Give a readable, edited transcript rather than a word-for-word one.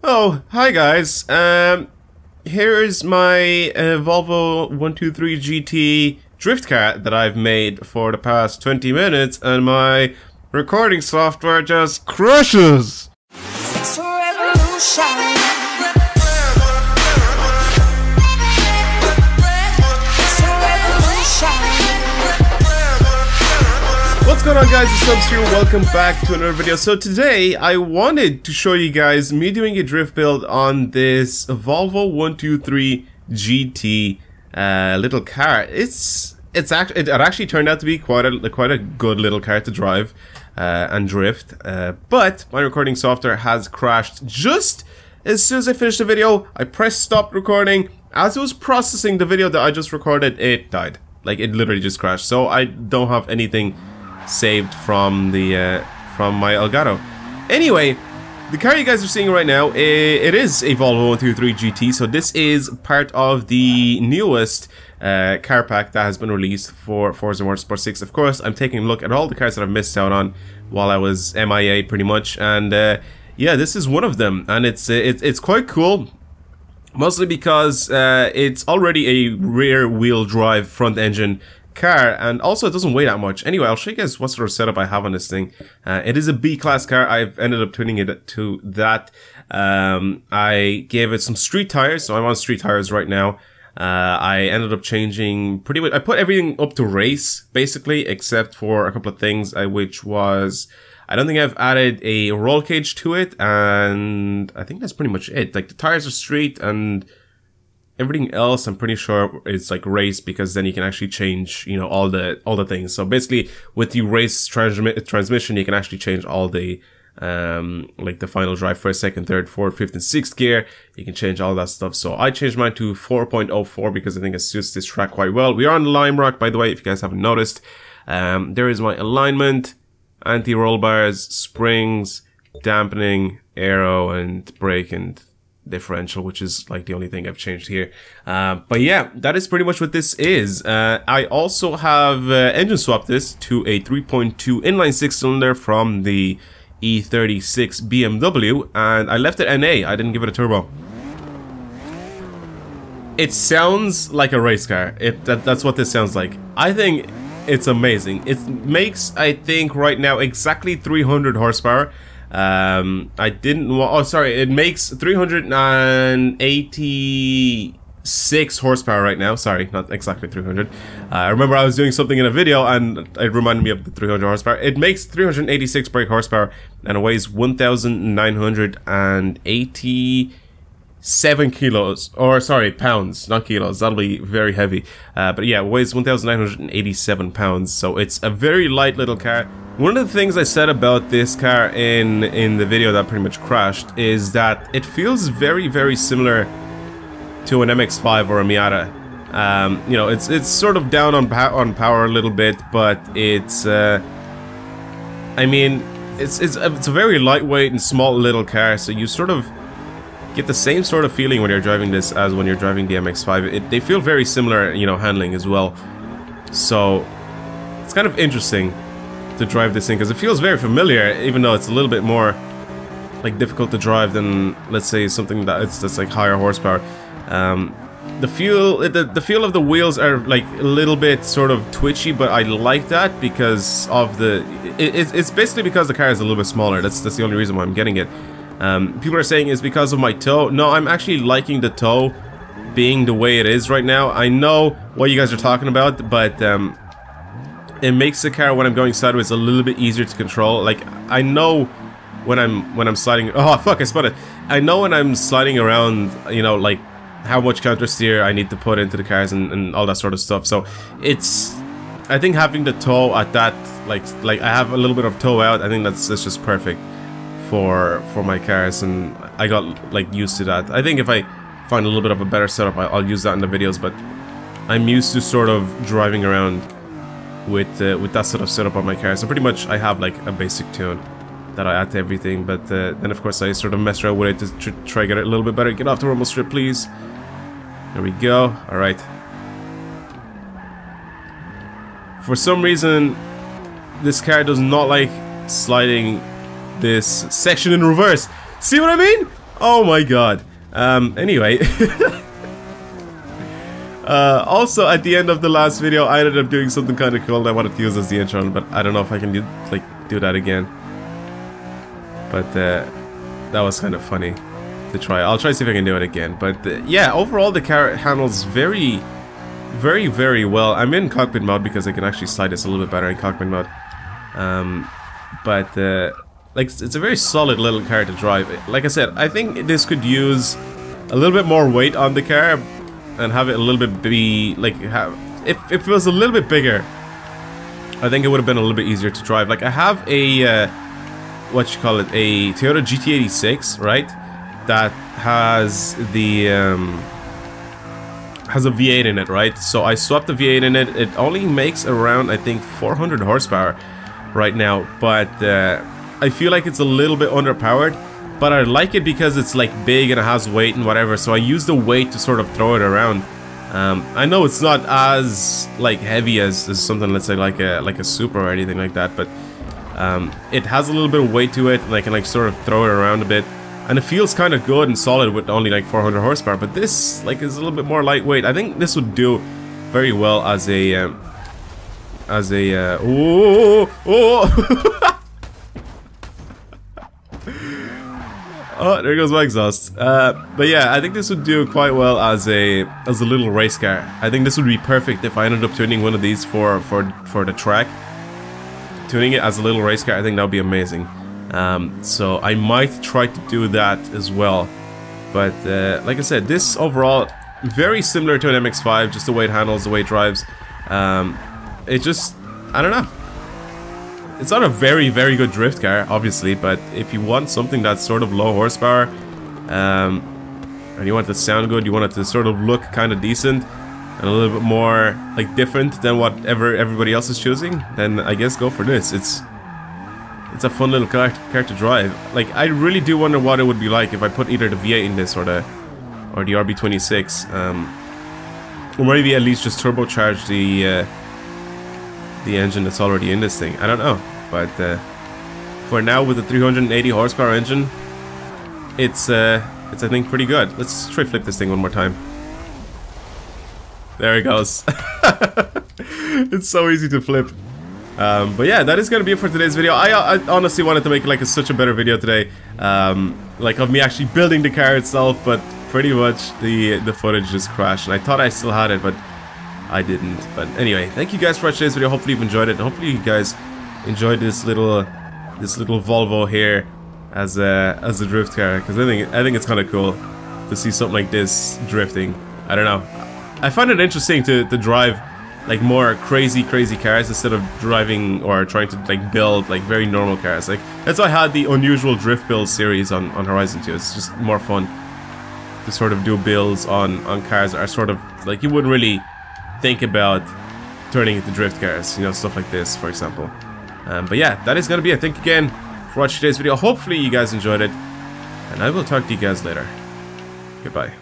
Oh, hi guys. Here's my Volvo 123 GT drift car that I've made for the past 20 minutes, and my recording software just crushes. It's a revolution. What's going on, guys? It's Subs here. Welcome back to another video. So today I wanted to show you guys me doing a drift build on this Volvo 123 GT little car. It actually turned out to be quite a good little car to drive and drift. But my recording software has crashed just as soon as I finished the video. I pressed stop recording. As it was processing the video that I just recorded, it died. Like, it literally just crashed. So I don't have anything saved from the from my Elgato. Anyway, the car you guys are seeing right now, it is a Volvo 123 GT. So this is part of the newest car pack that has been released for Forza Motorsport 6. Of course, I'm taking a look at all the cars that I've missed out on while I was MIA, pretty much. And yeah, this is one of them, and it's quite cool. Mostly because it's already a rear-wheel drive front-engine car, and also it doesn't weigh that much. Anyway, I'll show you guys what sort of setup I have on this thing. It is a B-class car. I've ended up tuning it to that. I gave it some street tires, so I'm on street tires right now. I ended up changing pretty much. I put everything up to race, basically, except for a couple of things, which was, I don't think I've added a roll cage to it, and I think that's pretty much it. Like, the tires are street, and everything else I'm pretty sure it's like race, because then you can actually change, you know, all the things. So basically, with the race transmission, you can actually change all the like the final drive, first, second, third, fourth, fifth, and sixth gear. You can change all that stuff. So I changed mine to 4.04 because I think it suits this track quite well. We are on Lime Rock, by the way, if you guys haven't noticed. There is my alignment, anti-roll bars, springs, dampening, aero, and brake and differential, which is like the only thing I've changed here. But yeah, that is pretty much what this is. I also have engine swapped this to a 3.2 inline six cylinder from the E36 BMW, and I left it NA. I didn't give it a turbo. It sounds like a race car. That's what this sounds like. I think it's amazing. It makes, I think right now, exactly 300 horsepower. It makes 386 horsepower right now. Sorry, not exactly 300. I remember I was doing something in a video and it reminded me of the 300 horsepower. It makes 386 brake horsepower and it weighs 1,987 kilos, or sorry, pounds, not kilos. That'll be very heavy. But yeah, it weighs 1,987 pounds. So it's a very light little car. One of the things I said about this car in the video that pretty much crashed is that it feels very, very similar to an MX-5 or a Miata. You know, it's sort of down on power a little bit, but it's I mean, it's a very lightweight and small little car, so you sort of get the same sort of feeling when you're driving this as when you're driving the MX-5. They feel very similar, you know, handling as well. So it's kind of interesting to drive this thing, because it feels very familiar, even though it's a little bit more like difficult to drive than, let's say, something that's like higher horsepower. The feel of the wheels are like a little bit sort of twitchy, but I like that because of it's basically because the car is a little bit smaller. That's the only reason why I'm getting it. People are saying it's because of my toe. No, I'm actually liking the toe being the way it is right now. I know what you guys are talking about, but it makes the car, when I'm going sideways, a little bit easier to control. Like, I know when I'm sliding. Oh fuck! I spun it. I know when I'm sliding around, you know, like how much counter steer I need to put into the cars and all that sort of stuff. So it's, I think having the toe at that, like I have a little bit of toe out. I think that's just perfect for my cars, and I got like used to that. I think if I find a little bit of a better setup, I'll use that in the videos. But I'm used to sort of driving around with that sort of setup on my car. So pretty much I have like a basic tune that I add to everything, but then of course I sort of mess around with it to try to get it a little bit better. Get off the rumble strip, please. There we go. Alright. For some reason, this car does not like sliding this section in reverse. See what I mean? Oh my god. Anyway. Also, at the end of the last video, I ended up doing something kind of cool that I wanted to use as the intro, but I don't know if I can do that again. But that was kind of funny to try. I'll try to see if I can do it again. But yeah, overall the car handles very well. I'm in cockpit mode because I can actually slide this a little bit better in cockpit mode. Like, it's a very solid little car to drive. Like I said, I think this could use a little bit more weight on the car and have it a little bit be like if it was a little bit bigger, I think it would have been a little bit easier to drive. Like, I have a what you call it, a Toyota GT86, right? That has the has a V8 in it, right? So I swapped the V8 in it. It only makes around, I think, 400 horsepower right now, but I feel like it's a little bit underpowered. But I like it because it's like big and it has weight and whatever, so I use the weight to sort of throw it around. I know it's not as like heavy as something, let's say like a Supra or anything like that, but it has a little bit of weight to it, and I can like sort of throw it around a bit, and it feels kind of good and solid with only like 400 horsepower. But this like is a little bit more lightweight. I think this would do very well as a Oh, there goes my exhaust. But yeah, I think this would do quite well as a little race car. I think this would be perfect if I ended up tuning one of these for the track. Tuning it as a little race car, I think that would be amazing. So I might try to do that as well. But like I said, this overall very similar to an MX-5, just the way it handles, the way it drives. It just, I don't know. It's not a very good drift car, obviously, but if you want something that's sort of low horsepower, and you want it to sound good, you want it to sort of look kind of decent, and a little bit more like different than whatever everybody else is choosing, then I guess go for this. It's a fun little car to drive. Like, I really do wonder what it would be like if I put either the V8 in this or the RB26, or maybe at least just turbocharge the engine that's already in this thing. I don't know, but for now, with the 380 horsepower engine, it's I think pretty good. Let's try flip this thing one more time. There it goes. It's so easy to flip. But yeah, that is gonna be it for today's video. I honestly wanted to make like such a better video today, like of me actually building the car itself, but pretty much the footage just crashed, and I thought I still had it, but I didn't. But anyway, thank you guys for watching today's video. Hopefully you've enjoyed it, and hopefully you guys enjoyed this little Volvo here as a drift car, because I think it's kind of cool to see something like this drifting. I don't know. I find it interesting to drive like more crazy cars instead of driving or trying to like build like very normal cars. Like, that's why I had the unusual drift build series on Horizon 2. It's just more fun to sort of do builds on cars that are sort of like you wouldn't really think about turning into drift cars, you know, stuff like this, for example. But yeah, that is gonna be it. Thank you again for watching today's video. Hopefully you guys enjoyed it, and I will talk to you guys later. Goodbye.